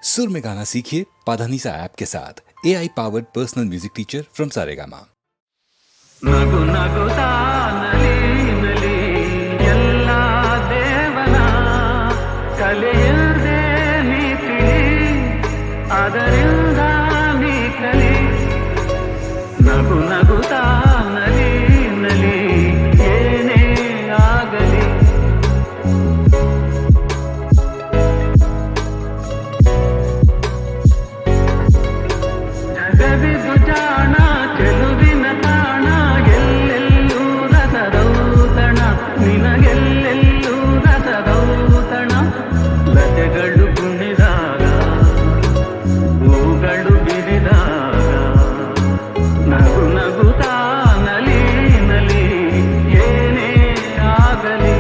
सुर में गाना सीखिए पाधानीसा ऐप के साथ AI powered personal music teacher from Saregama. ನಗು ನಗುತ್ತಾ ನಲಿ ನಲಿ ಎಲ್ಲ ದೇವನ ಕಲೆಯದೆ ನೀ ತಿಳಿ ಅದರಿಂದ ನೀ ಕಲಿ ನಗು ನಗುತ್ತಾ ನಲಿ ನಲಿ ಏನೇ ಆಗಲಿ ಜಗವಿದು ಜಾಣ ಚೆಲುವಿನ ತಾಣ ಎಲ್ಲೆಲ್ಲೂ ರಸದೌತಣ ನಿನಗೆಲ್ಲೆಲ್ಲೂ ರಸದೌತಣ ಲತೆಗಳು ಕುಣಿದಾಗ ಹೂಗಳು ಬಿರಿದಾಗ ನಗು ನಗುತ್ತಾ ನಲಿ ನಲಿ ಏನೇ ಆಗಲಿ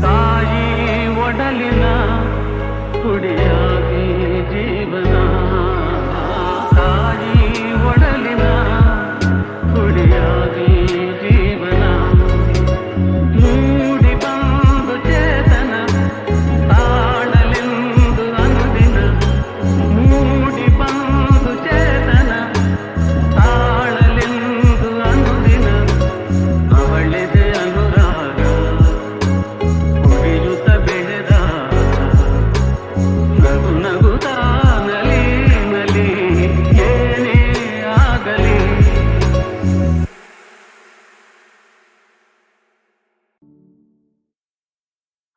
ತಾಯಿ ಒಡಲಿನ ಕುಡಿಯಾಗಿ ಜೀವನ ತಾಯಿ ಒಡಲಿನ ಕುಡಿಯಾಗಿ ಜೀವನ ಮೂಡಿ ಬಂದು ಚೇತನ ತಾಳಲೆಂದು ಅನುದಿನ ಮೂಡಿ ಬಂದು ಚೇತನ ತಾಳಲೆಂದು ಅನುದಿನ ಅವಳಿದೆ ಅನುರಾಗ ಕುಡಿಯುತ್ತ ಬೆಳೆದಾಗ ನಗು ನಗುತ್ತಾ ನಲಿ ನಲಿ ಏನೇ ಆಗಲಿ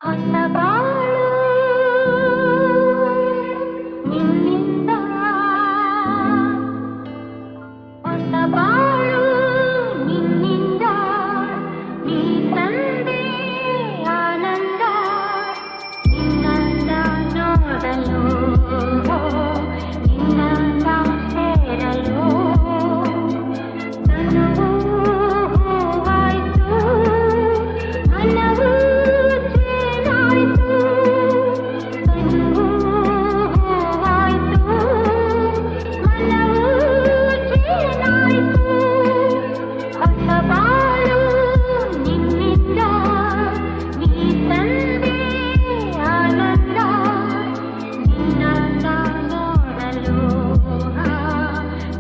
ಹೊಸ ಬಾಳು ನಿನ್ನಿಂದ ಹೊಸ ಬಾಳು ನಿನ್ನಿಂದ ನೀ ತಂದೆ ಆನಂದ ನಿನ್ನಂದ ನೋಡಲು ನಿನ್ನಂದ ಸೇರಲು ತನುವು ಹೂವಾಯ್ತು ಮನವು ಚೇನಾಯ್ತು ತನುವು ಹೂವಾಯ್ತು ಮನವು ಚೇನಾಯ್ತು ಹೊಸ ಬಾಳು ನಿನ್ನಿಂದ ನೀ ತಂದೆ ಆನಂದ ನಿನ್ನಂದ ನೋಡಲು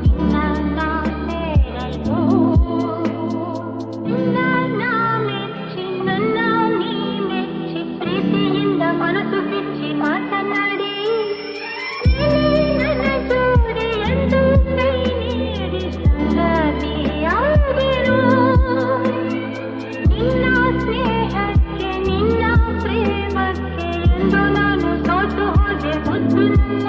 ನಿನ್ನಂದ ಸೇರಲು ನಿನ್ನ ಮೆಚ್ಚಿ ನನ್ನ ನೀ ಮೆಚ್ಚಿ ಪ್ರೀತಿಯಿಂದ ಮನಸ್ಸು ಬಿಚ್ಚಿ ಮಾತನಾಡಿ ನನ್ನ ಜೋಡಿ ಎಂದು ಕೈ ನೀಡಿ ಸಂಗತಿಯಾಗಿರು ನಿನ್ನ ಸ್ನೇಹಕ್ಕೆ ನಿನ್ನ ಪ್ರೇಮಕ್ಕೆ ಎಂದು ನಾನು ಸೋತು ಹೋದೆ ಮುದ್ದು ನನ್ನ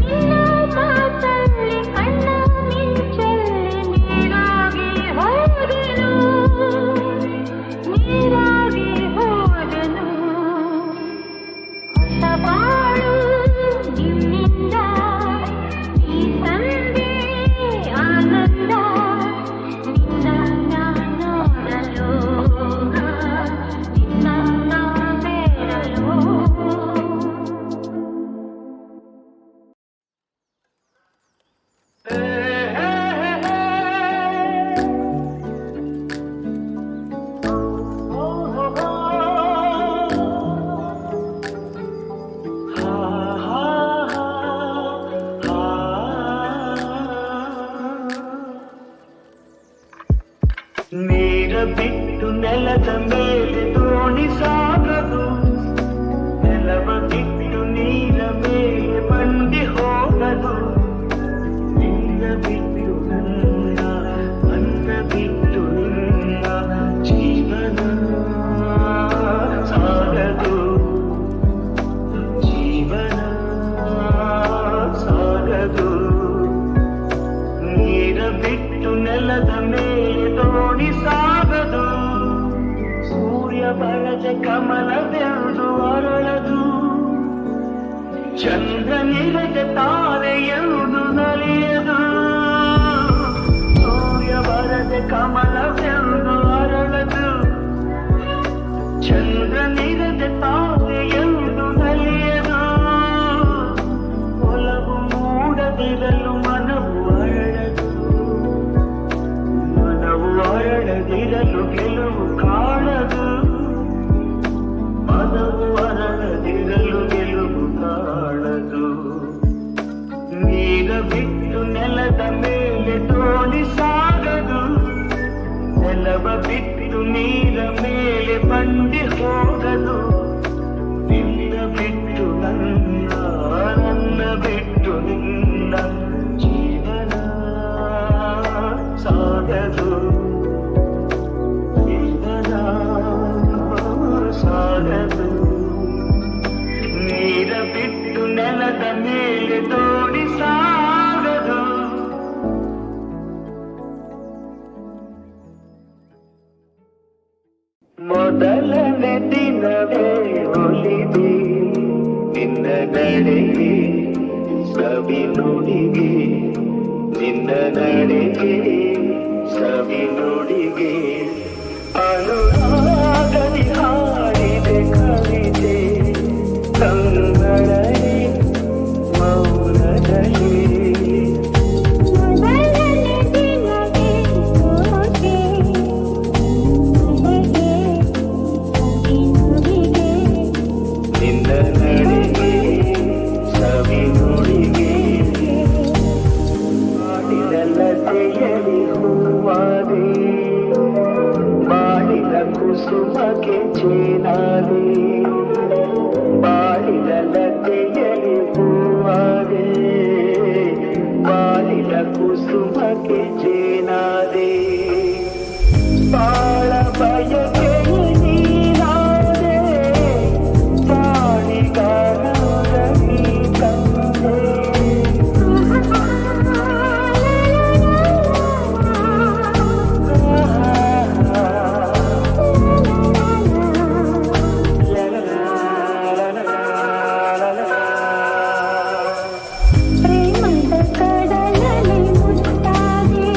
ನಿನ್ನ ಮಾತಲ್ಲಿ ಕಣ್ಣ ಮಿಂಚಲ್ಲಿ ನೀರಾಗಿ ಹೋದೆನು ನೀರಾಗಿ ಹೋದೆನು ಹೊಸ ಬಾಳು ನಿನ್ನಿಂದ ನೀ ತಂದೆ ಆನಂದ ನಿನ್ನನ್ನ ನೋಡಲು ನಿನ್ನನ್ನ ಸೇರಲು ನೀರ ಬಿಟ್ಟು ನೆಲದ ಮೇಲೆ ದೋಣಿ ಸಾಗದು ನೆಲವ ಬಿಟ್ಟು ನೀರ ಮೇಲೆ ಬಂಡಿ ಹೋಗದು ನಿನ್ನ ಬಿಟ್ಟು ನನ್ನ ನನ್ನ ಬಿಟ್ಟು ನಿನ್ನ ಜೀವನ ಸಾಗದು ಜೀವನ ಸಾಗದು ನೀರ ಬಿಟ್ಟು ನೆಲದ ಮೇಲೆ ದೋಣಿ ಸಾಗದು ಸೂರ್ಯ ಬರದ ಕಮಲದೆಂದು ಅರಳದು ಚಂದ್ರನಿರದ ತಾರೆ ಎಂದು ನಲಿಯದು ಸೂರ್ಯ ಬರದ ಕಮಲವೆಂದು ಅರಳದು ಚಂದ್ರನಿರದ ತಾರೆ ಎಂದು ನಲಿಯದು ಒಲವು ಮೂಡದಿರಲು ಮನವು ಅರಳದು ಮನವು ಅರಳದಿರಲು ಗೆಲುವು ಕಾಣದು ಬಿಟ್ಟು ನೆಲದ ಮೇಲೆ ದೋಣಿ ಸಾಗದು, ನೆಲವ ಬಿಟ್ಟು ನೀರ ಮೇಲೆ ಬಂಡಿ ಹೋಗದು. ನಿನ್ನ ಬಿಟ್ಟು ನನ್ನ, ನನ್ನ ಬಿಟ್ಟು ನಿನ್ನ ಜೀವನ ಸಾಗದು, ಜೀವನ ಸಾಗದು. ನೀರ ಬಿಟ್ಟು ನೆಲದ ಮೇಲೆ ದೋಣಿ ಸಾಗದು. ಮೊದಲನೇ ದಿನವೇ ಒಲಿದೆ ನಿನ್ನ ನಡೆಗೆ, ಸವಿ ನುಡಿಗೆ, ನಿನ್ನ ನಡೆಗೆ ಸವಿ ನುಡಿಗೆ. ಅನುರಾಗದಿ ಹಾಡಿದೆ ಕವಿತೆ ಕನ್ನಡನೆ ಮೌನದಲ್ಲಿ. ಮೊದಲನೇ ದಿನವೇ ಹೋದೆ ನಿನಗೆ ನುಡಿಗೆ, ನಿನ್ನ ನಡೆಗೆ ಸವಿ ನುಡಿಗೆ. ಮಾಡಿದಲ್ಲತೆಯಲಿ ಹೂವಾದೆ, ಬಾಳಿದ ಕುಸುಮಕ್ಕೆ ಚೇನಾದೆ. ಬಾಳಿದಲ್ಲತೆಯಲಿ ಹೂವಾದೆ, ಬಾಳಿದ ಕುಸುಮಕ್ಕೆ ಚೇನಾದೆ. ಬಾಳ ಬಯಕೆಯು ನೀನಾದೆ, ಬಾಳಿಗಾನದ ನೀ ತಂದೆ. ಪ್ರೇಮದ ಕಡಲಲ್ಲಿ ಮುತ್ತಾದೆ,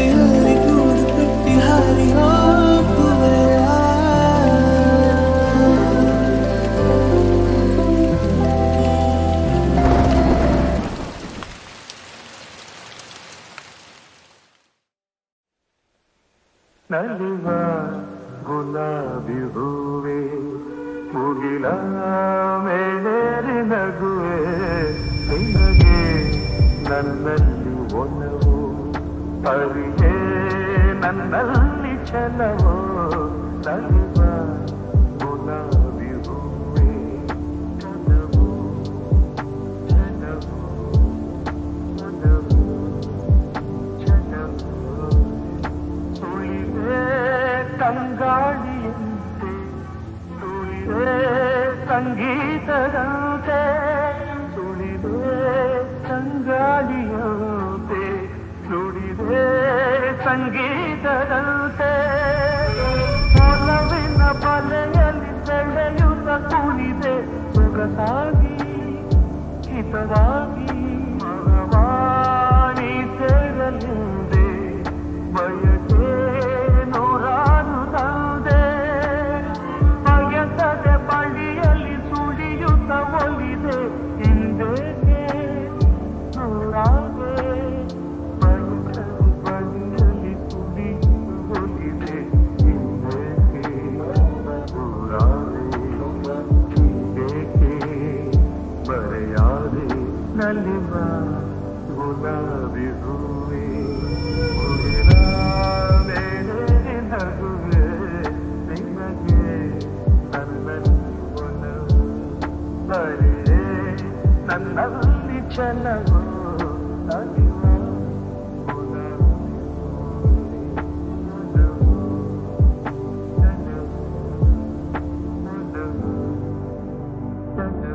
ಜೊತೆಯಲ್ಲಿ ಗೂಡು ಕಟ್ಟಿ ಹಾರಿ ಹೋಗುವೆ ನಲಿವ ಗುಲಾಬಿ ಹೂವೆ ಮುಗಿಲ ಮೇಲೇರಿ ನಗುವೆ ನಿನಗೆ ನನ್ನಲ್ಲಿ ಒಲವು ಅರಿಯೇ ನನ್ನಲ್ಲಿ ಛಲವೋ ನಲಿವ ಗುಲಾಬಿ ಹೂವೆ ಛಲವು ಛಲವು ಛಲವು ಛಲವು ಸುಳಿವೆ ತಂಗಾಳಿಯಂತೆ ಸುಳಿವೆ ಸಂಗೀತದಂತೆ ಸುಳಿವೆ ತಂಗಾಳಿಯಂತೆ ಸುಳಿವೆ ಸಂಗೀತದಂತೆ ಒಲವಿನ ಬಲೆಯಲ್ಲಿ ಸೆಳೆಯುತ್ತ ಕುಣಿದೆ ಸೊಗಸಾಗಿ ಹಿತವಾಗಿ ಮರವಾಣಿ ಸೇರಲಿಂದೆ ಬಯಕೆ ನೂರಾರು ತಂದೆ ಬಯಸದೆ ಬಳಿಯಲ್ಲಿ ಸುಳಿಯುತ್ತ ಒಲಿದೆ ಹಿಂದೇಕೆ ನೂರಾಗೆ ಬಯಸದೆ ಬಳಿಯಲ್ಲಿ ಸುಳಿಯುತ್ತ ಒಲಿದೆ ಹಿಂದೇಕೆ ನೂರಾಗೆ ಹಿಂದೇಕೆ ಬರೆಯಾದೆ ನಲಿವ ಗುಲಾಬಿ ಹೂವೆ ಮುಗಿಲ ಮೇಲೆ ನಗುವೆ ನಿನಗೆ ನನ್ನಲ್ಲಿ ಒಲವು ಅರಿಯೇ ನನ್ನಲ್ಲಿ ಛಲವೋ ನಲಿವ ಗುಲಾಬಿ ಹೂವೆ ಒಲವು ಛಲವು ಒಲವು ಛಲವು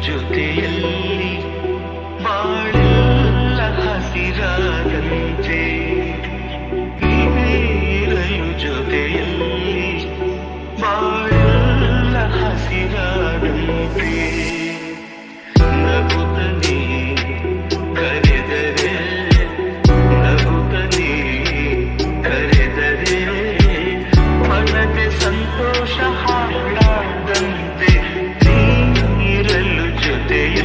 ಜೊತೆಯಲ್ಲಿ ಬಾಳೆಲ್ಲ ಹಸಿರಾದಂತೆ ನೀರಲು ಜೊತೆಯಲ್ಲಿ ಬಾಳೆಲ್ಲ ಹಸಿರಾದಂತೆ ನಗುತ್ತನೆ ಕರೆದರೆ ನಗುತ್ತನೆ ಕರೆದರೆ ಮನದೆ ಸಂತೋಷ ಹಾಡಾದಂತೆ ನೀರಲು ಜೊತೆಯಲ್ಲಿ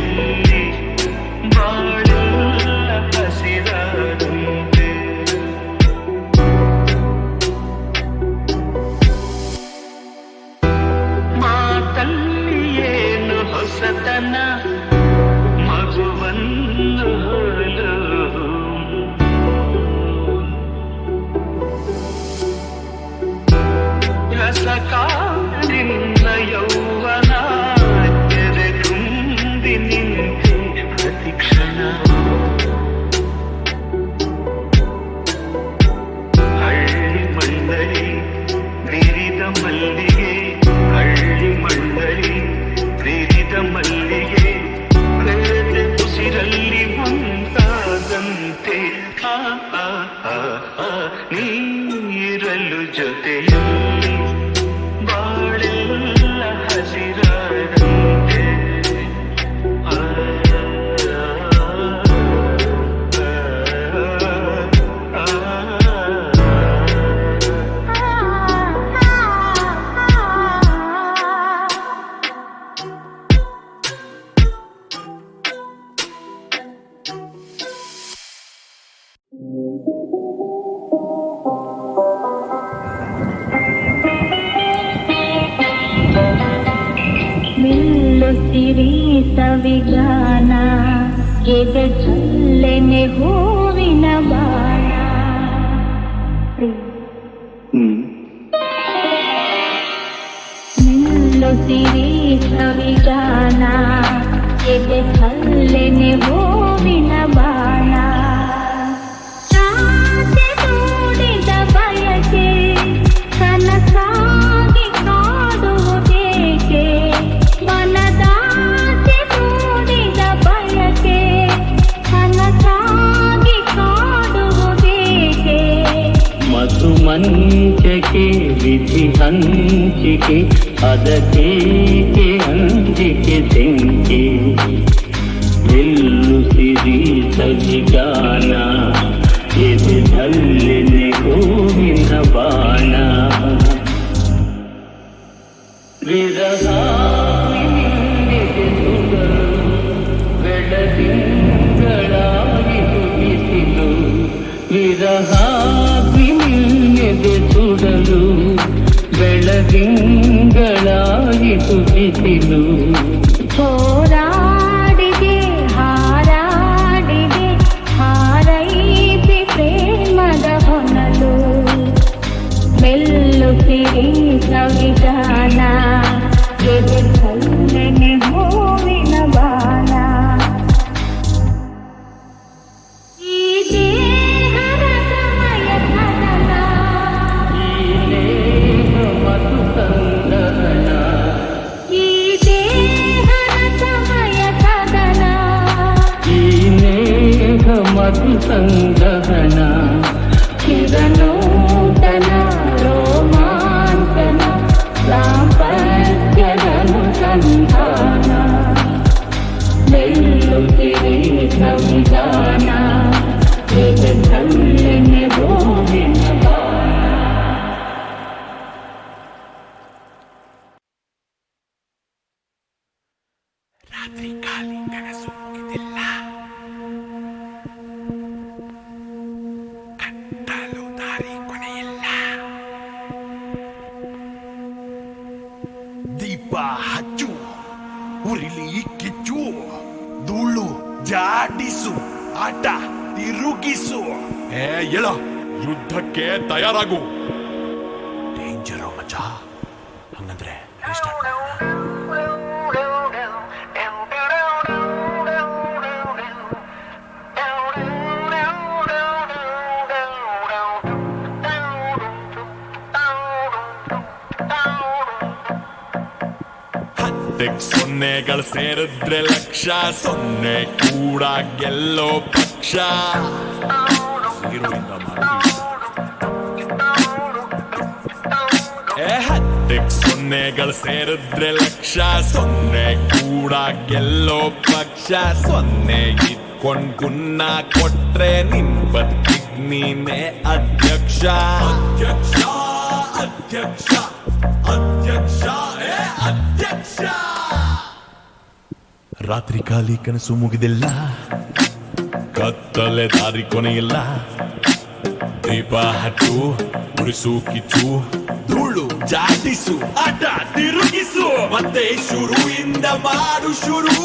ಸಕಾರಿನ್ನ ಯೌವನ ಎದೆ ತುಂಬಿ ನಿಂತೆ ಪ್ರತಿಕ್ಷಣ ಹಳ್ಳಿ ಮಣ್ಣಲಿ ವಿರಿದ ಮಲ್ಲಿಗೆ ಹಳ್ಳಿ ಮಣ್ಣಲಿ ವಿರಿದ ಮಲ್ಲಿಗೆ ಬೆಳೆದ ಉಸಿರಲ್ಲಿ ಒಂದಾದಂತೆ ಆ ಆ ಆ ಆ ನೀರಲು ಜೊತೆಯಲ್ಲಿ ಬಾಳೆಲ್ಲ ಹಸಿರಾದಂತೆ ಆ, ಆ, ನಿಲ್ಲುತ್ತಿರಿ ಸವಿಗಾನ ಎದೆ ಚಲ್ಲೆನೆ ಹೂವಿನ ಬಾಣ ನಿಲ್ಲುತ್ತಿರಿ ಸವಿಗಾನ ಎದೆ ಚಲ್ಲೆನೆ ಹೂವಿನ ಬಾಣ ಆಸೆ ತೋಡಿದ ಬಯಕೆ ಕನಸಾಗಿ ಕಾಡುವುದೇಕೆ ಮನದಾಸೆ ತೋಡಿದ ಬಯಕೆ ಕನಸಾಗಿ ಕಾಡುವುದೇಕೆ ಮಧು ಮಂಚಕೆ ವಿಧಿ ಹಂಚಿಕೆ ಅದಕ್ಕೇಕೆ ಅಂಜಿಕೆ ತೆಂಕೆ ನಿಲ್ಲುತ್ತಿರಿ ಸವಿಗಾನ ಎದೆದಲ್ಲೆನೆ ಹೂವಿನ ಬಾಣ ವಿರಹ ನಿನ್ನೆದೆ ಸುಡಲು ಬೆಳದಿಂಗಳಾಗಿತು ಬಿಸಿಲು ವಿರಹ ನಿನ್ನೆದೆ ಸುಡಲು ಬೆಳದಿಂಗಳಾಗಿತು ಬಿಸಿಲು ಹೋರಾಡಿದೆ ಹಾರಾಡಿದೆ ಹಾರೈಸಿ ಪ್ರೇಮದ ಹೊನಲು ಮೆಲ್ಲುತ್ತಿರಿ ಸವಿಗಾನ ಎದೆ ಚಲ್ಲೆನೆ ಹೂವಿನ ಬಾಣ ಈ ದೇಹದ ಸಮಯ ಕದನ ಈ ನೇಹ ಮಧು ಸಂದಹನ ಈ ದೇಹದ ಸಮಯ ಕದನ ಈ ನೇಹ ಮಧು ಸಂದಹನ ಚಿರನೂತನ ರೋಮಾಂಚನ ದಾಂಪತ್ಯದನು ಸಂಧಾನ ಮೆಲ್ಲುತ್ತಿರಿ ಸಂವಿಧಾನ ಎದೆ ಚಲ್ಲೆನೆ ಹೂವಿನ ಬಾಣ ದೀಪ ಹಚ್ಚು ಉರಿಲಿ ಕಿಚ್ಚು ಧೂಳು ಜಾಡಿಸು ಆಟ ತಿರುಗಿಸು ಹೇಳ ಯುದ್ಧಕ್ಕೆ ತಯಾರಾಗು ಡೇಂಜರು ಮಚ್ಚ ಹಂಗಂದ್ರೆ restart ಮಾಡೋಣ. ಹತ್ತೆಗ್ ಸೊನ್ನೆಗಳು ಸೇರಿದ್ರೆ ಲಕ್ಷ ಸೊನ್ನೆ ಕೂಡ ಗೆಲ್ಲೋ ಪಕ್ಷ ಹೀರೋಯಿಂದ ಹತ್ತೆಗ್ ಸೊನ್ನೆಗಳು ಸೇರಿದ್ರೆ ಲಕ್ಷ ಸೊನ್ನೆ ಕೂಡ ಗೆಲ್ಲೋ ಪಕ್ಷ ಸೊನ್ನೆ ಇಟ್ಕೊಂಡ್ ಗುನ್ನ ಕೊಟ್ರೆ ನಿನ್ ಬದುಕಿಗ್ ನೀನೇ ಅಧ್ಯಕ್ಷ ಅಧ್ಯಕ್ಷ ಅಧ್ಯಕ್ಷ ಅಧ್ಯಕ್ಷ ಅಧ್ಯಕ್ಷ ರಾತ್ರಿ ಖಾಲಿ ಕನಸು ಮುಗಿದಿಲ್ಲ ಕತ್ತಲೆ ದಾರಿ ಕೊನೆಯಿಲ್ಲ ದೀಪ ಹಚ್ಚು ಉರಿಸು ಕಿಚ್ಚು ಧೂಳು ಜಾಡಿಸು ಆಟ ತಿರುಗಿಸು ಮತ್ತೆ ಶುರುವಿಂದ ಮಾಡು ಶುರು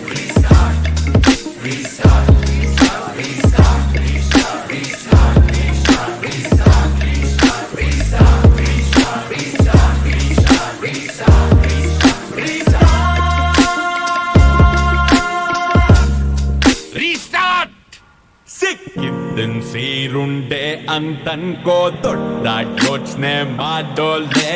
Restart. ಸಿಕ್ಕಿದ್ದನ್ ಸೀರುಂಡೆ ಅಂತನ್ಕೋ ದೊಡ್ಡ ಯೋಚನೆ ಮಾಡೋಲೆ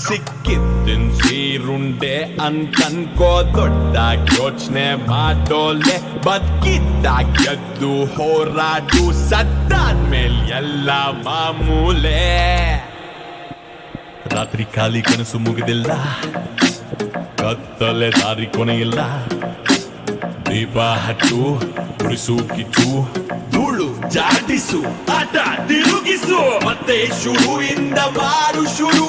ಸಿಕ್ಕಿದ್ದನ್ ಸೀರುಂಡೆ ಅಂತನ್ಕೋ ದೊಡ್ಡ ಯೋಚನೆ ಮಾಡೋಲೆ ಬದುಕಿದ್ದಾಗ ಗೆದ್ದು ಹೋರಾಟು ಸತ್ತಾದ್ಮೇಲೆ ಎಲ್ಲ ಮಾಮೂಲೆ ರಾತ್ರಿ ಖಾಲಿ ಕನಸು ಮುಗಿದಿಲ್ಲ ಕತ್ತಲೆ ದಾರಿ ಕೊನೆಯಿಲ್ಲ ದೀಪ ಹಟ್ಟು ಉರಿಸು ಕಿಚ್ಚು ಧೂಳು ಜಾಡಿಸು ಆಟ ತಿರುಗಿಸು ಮತ್ತೆ ಶುರುವಿಂದ ಮಾಡು ಶುರು